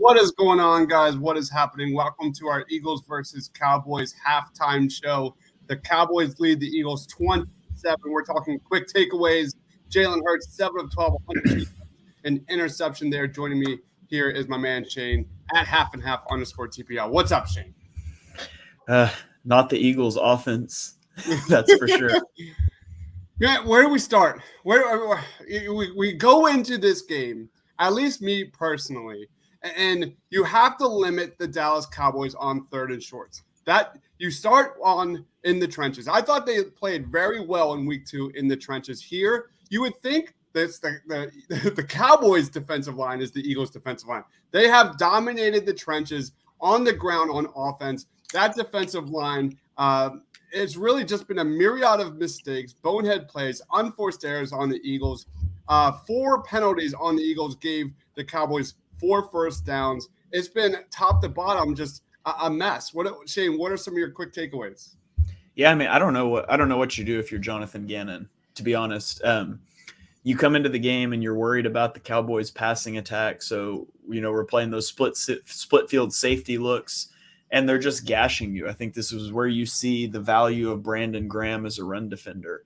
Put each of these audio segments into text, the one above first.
What is going on, guys? What is happening? Welcome to our Eagles versus Cowboys halftime show. The Cowboys lead the Eagles 27. We're talking quick takeaways. Jalen Hurts, 7 of 12, 102 yards, an interception there. Joining me here is my man Shane at _TPL. What's up, Shane? Not the Eagles offense. That's for sure. Yeah, where do we start? Where we go into this game, at least me personally, and you have to limit the Dallas Cowboys on third and shorts. That you start on in the trenches. I thought they played very well in week 2 in the trenches. Here, you would think that's the Cowboys defensive line is the Eagles defensive line. They have dominated the trenches on the ground on offense. That defensive line, it's really just been a myriad of mistakes, bonehead plays, unforced errors on the Eagles. 4 penalties on the Eagles gave the Cowboys 4 first downs. It's been top to bottom just a mess. Shane, what are some of your quick takeaways? Yeah, I mean, I don't know what you do if you're Jonathan Gannon, to be honest. You come into the game and you're worried about the Cowboys passing attack. So, we're playing those split field safety looks, and they're just gashing you. I think this is where you see the value of Brandon Graham as a run defender.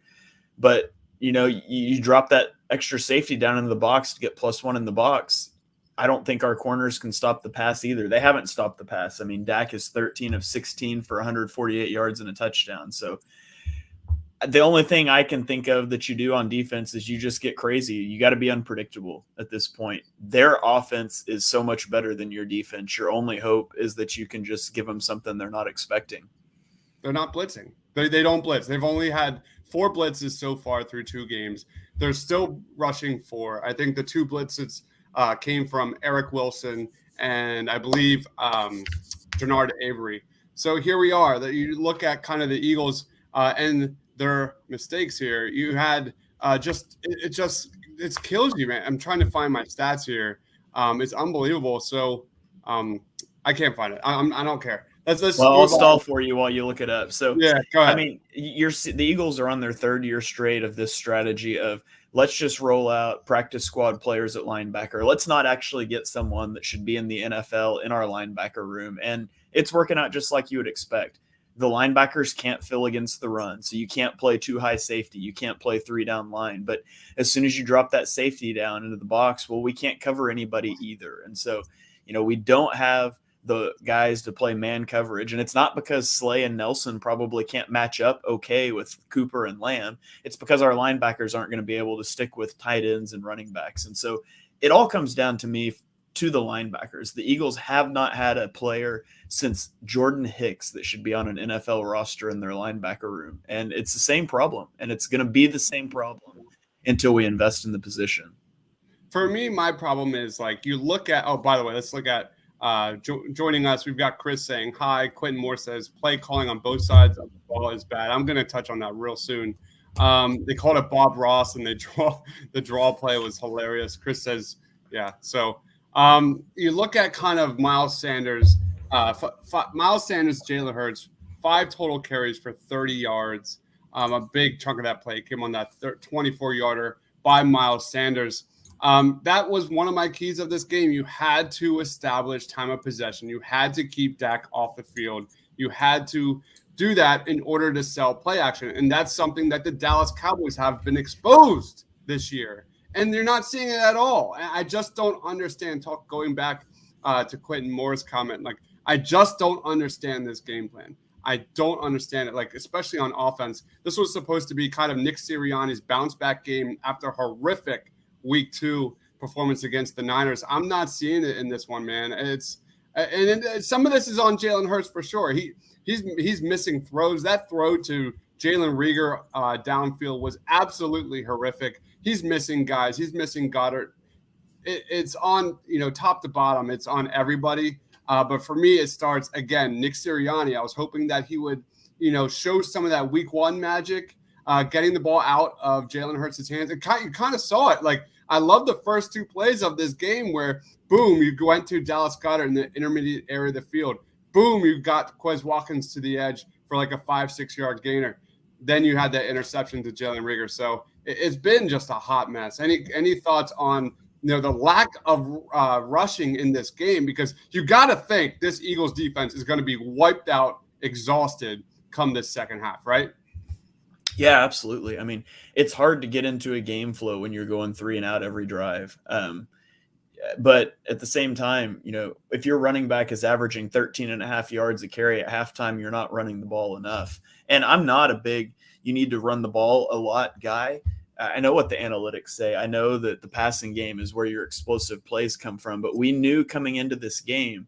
But, you drop that extra safety down into the box to get +1 in the box. I don't think our corners can stop the pass either. They haven't stopped the pass. I mean, Dak is 13 of 16 for 148 yards and a touchdown. So the only thing I can think of that you do on defense is you just get crazy. You got to be unpredictable at this point. Their offense is so much better than your defense. Your only hope is that you can just give them something they're not expecting. They're not blitzing. They don't blitz. They've only had 4 blitzes so far through 2 games. They're still rushing 4. I think the 2 blitzes came from Eric Wilson and I believe Jernard Avery. So here we are. That you look at kind of the Eagles and their mistakes here. You had it kills you, man. I'm trying to find my stats here. It's unbelievable. So I can't find it. I don't care. I'll stall for you while you look it up. So yeah, go ahead. I mean, the Eagles are on their 3rd year straight of this strategy of let's just roll out practice squad players at linebacker. Let's not actually get someone that should be in the NFL in our linebacker room. And it's working out just like you would expect. The linebackers can't fill against the run, so you can't play too high safety. You can't play 3 down line. But as soon as you drop that safety down into the box, well, we can't cover anybody either. And so, we don't have the guys to play man coverage. And it's not because Slay and Nelson probably can't match up okay with Cooper and Lamb. It's because our linebackers aren't going to be able to stick with tight ends and running backs. And so it all comes down to me to the linebackers. The Eagles have not had a player since Jordan Hicks that should be on an NFL roster in their linebacker room. And it's the same problem. And it's going to be the same problem until we invest in the position. For me, my problem is you look at, by the way, let's look at joining us. We've got Chris saying hi. Quentin Moore says play calling on both sides of the ball is bad. I'm going to touch on that real soon. They called it Bob Ross, and the draw play was hilarious. Chris says, yeah. So you look at kind of Miles Sanders, Jalen Hurts, 5 total carries for 30 yards. A big chunk of that play came on that 24-yarder by Miles Sanders. That was one of my keys of this game. You had to establish time of possession. You had to keep Dak off the field. You had to do that in order to sell play action. And that's something that the Dallas Cowboys have been exposed this year. And you're not seeing it at all. I just don't understand. Going back to Quentin Moore's comment, I just don't understand this game plan. I don't understand it, especially on offense. This was supposed to be kind of Nick Sirianni's bounce back game after horrific week 2 performance against the Niners. I'm not seeing it in this one, man. And some of this is on Jalen Hurts for sure. He's missing throws. That throw to Jalen Reagor downfield was absolutely horrific. He's missing guys. He's missing Goddard. It's on top to bottom. It's on everybody. But for me, it starts again. Nick Sirianni. I was hoping that he would show some of that week 1 magic. Getting the ball out of Jalen Hurts' hands. You kind of saw it. I love the first 2 plays of this game where, boom, you went to Dallas Goedert in the intermediate area of the field. Boom, you got Quez Watkins to the edge for a 5-6 yard gainer. Then you had that interception to Jalen Reagor. So it's been just a hot mess. Any thoughts on the lack of rushing in this game, because you got to think this Eagles defense is going to be wiped out, exhausted come this second half, right? Yeah, absolutely. I mean, it's hard to get into a game flow when you're going 3-and-out every drive. But at the same time, if your running back is averaging 13 and a half yards a carry at halftime, you're not running the ball enough. And I'm not a big, you need to run the ball a lot guy. I know what the analytics say. I know that the passing game is where your explosive plays come from. But we knew coming into this game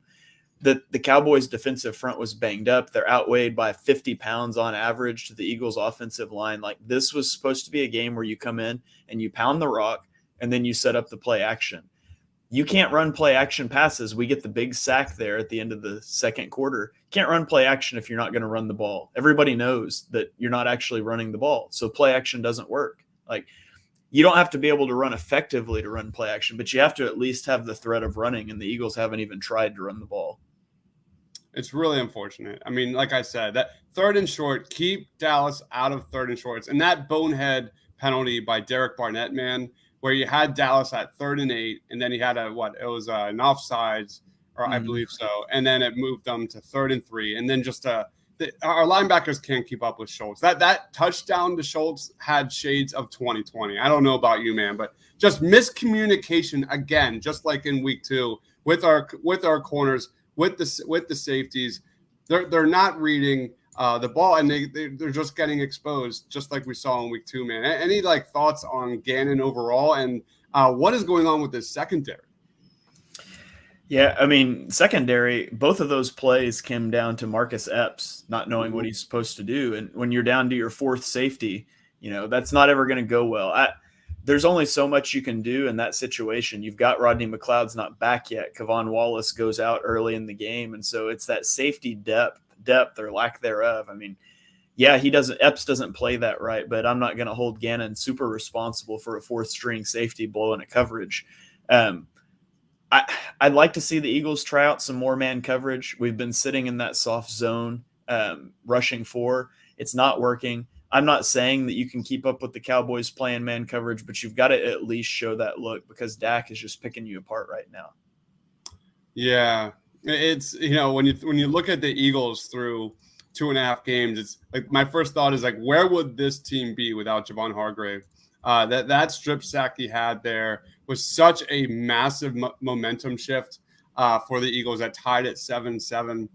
that the Cowboys' defensive front was banged up. They're outweighed by 50 pounds on average to the Eagles' offensive line. Like, this was supposed to be a game where you come in and you pound the rock and then you set up the play action. You can't run play action passes. We get the big sack there at the end of the second quarter. You can't run play action if you're not going to run the ball. Everybody knows that you're not actually running the ball. So play action doesn't work. Like, you don't have to be able to run effectively to run play action, but you have to at least have the threat of running, and the Eagles haven't even tried to run the ball. It's really unfortunate. I mean, like I said, that 3rd and short, keep Dallas out of 3rd and shorts. And that bonehead penalty by Derek Barnett, man, where you had Dallas at 3rd and 8, and then he had an offsides, or I believe so, and then it moved them to 3rd and 3, and then just our linebackers can't keep up with Schultz. That touchdown to Schultz had shades of 2020. I don't know about you, man, but just miscommunication again, just like in week 2 with our corners, with the safeties. They're not reading the ball, and they're just getting exposed, just like we saw in week 2, man. Any thoughts on Gannon overall, and what is going on with this secondary? Yeah, I mean, secondary, both of those plays came down to Marcus Epps not knowing what he's supposed to do. And when you're down to your 4th safety, that's not ever going to go well. There's only so much you can do in that situation. You've got Rodney McLeod's not back yet. Kevon Wallace goes out early in the game. And so it's that safety depth or lack thereof. I mean, yeah, Epps doesn't play that right, but I'm not going to hold Gannon super responsible for a 4th string safety blowing a coverage. I'd like to see the Eagles try out some more man coverage. We've been sitting in that soft zone, rushing 4. It's not working. I'm not saying that you can keep up with the Cowboys playing man coverage, but you've got to at least show that look, because Dak is just picking you apart right now. Yeah, it's when you look at the Eagles through 2.5 games, it's like my first thought is where would this team be without Javon Hargrave? That strip sack he had there was such a massive momentum shift for the Eagles that tied at 7-7.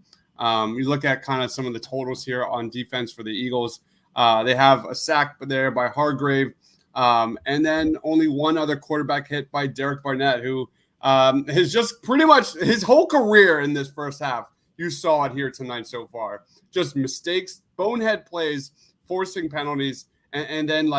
You look at kind of some of the totals here on defense for the Eagles. They have a sack there by Hargrave, and then only one other quarterback hit by Derek Barnett, who has just pretty much his whole career in this first half. You saw it here tonight so far. Just mistakes, bonehead plays, forcing penalties, and then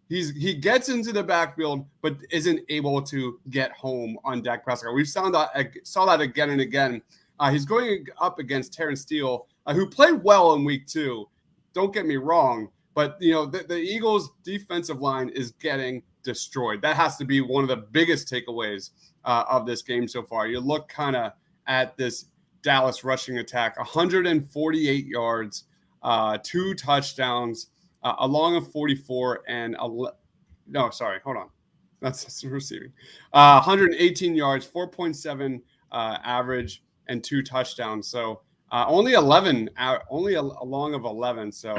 he gets into the backfield, but isn't able to get home on Dak Prescott. We saw that again and again. He's going up against Terrence Steele, who played well in week 2. Don't get me wrong, but the Eagles' defensive line is getting destroyed. That has to be one of the biggest takeaways of this game so far. You look kind of at this Dallas rushing attack: 148 yards, 2 touchdowns. Along of 44 and that's receiving. 118 yards, 4.7 average, and 2 touchdowns. So only a long of 11. So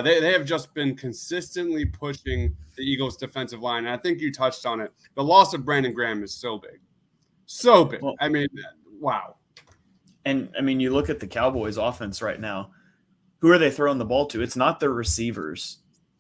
they have just been consistently pushing the Eagles' defensive line. And I think you touched on it. The loss of Brandon Graham is so big. Well, I mean, wow. And I mean, you look at the Cowboys' offense right now. Who are they throwing the ball to? It's not their receivers.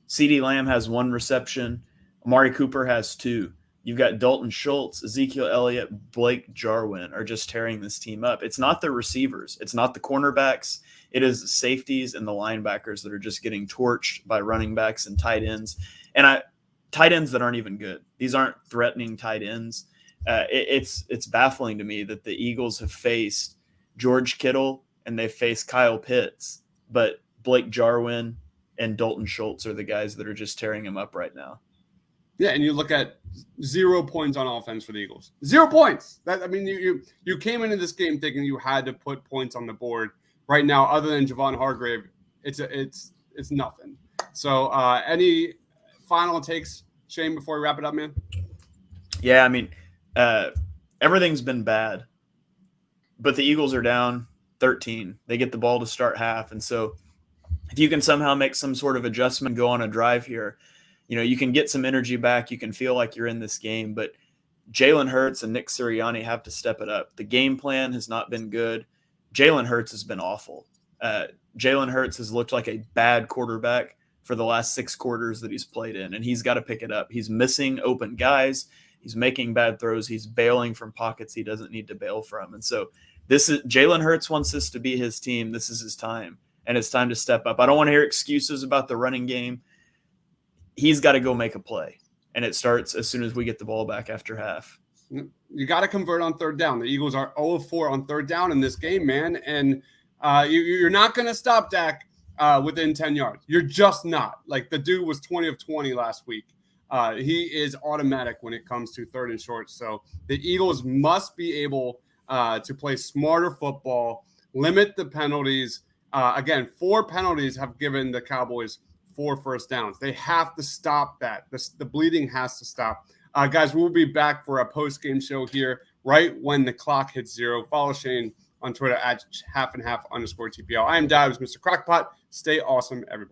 CeeDee Lamb has 1 reception. Amari Cooper has 2. You've got Dalton Schultz, Ezekiel Elliott, Blake Jarwin are just tearing this team up. It's not their receivers. It's not the cornerbacks. It is the safeties and the linebackers that are just getting torched by running backs and tight ends. And tight ends that aren't even good. These aren't threatening tight ends. It's baffling to me that the Eagles have faced George Kittle and they've faced Kyle Pitts, but Blake Jarwin and Dalton Schultz are the guys that are just tearing him up right now. Yeah, and you look at 0 points on offense for the Eagles. 0 points. You came into this game thinking you had to put points on the board. Right now, other than Javon Hargrave, it's nothing. So, any final takes, Shane, before we wrap it up, man? Yeah, I mean, Everything's been bad, but the Eagles are down 13. They get the ball to start half. And so if you can somehow make some sort of adjustment, go on a drive here, you can get some energy back. You can feel like you're in this game, but Jalen Hurts and Nick Sirianni have to step it up. The game plan has not been good. Jalen Hurts has been awful. Jalen Hurts has looked like a bad quarterback for the last 6 quarters that he's played in, and he's got to pick it up. He's missing open guys. He's making bad throws. He's bailing from pockets he doesn't need to bail from. And so Jalen Hurts wants this to be his team. This is his time, and it's time to step up. I don't want to hear excuses about the running game. He's got to go make a play, and it starts as soon as we get the ball back after half. You got to convert on third down. The Eagles are 0-4 on third down in this game, man, and you're not going to stop Dak within 10 yards. You're just not. Like, the dude was 20 of 20 last week. He is automatic when it comes to third and short. So the Eagles must be able to play smarter football, limit the penalties. Again, 4 penalties have given the Cowboys 4 first downs. They have to stop that. The bleeding has to stop. Guys, we'll be back for a post-game show here right when the clock hits 0. Follow Shane on Twitter at @halfandhalf_TPL. I am Dives, Mr. Crockpot. Stay awesome, everybody.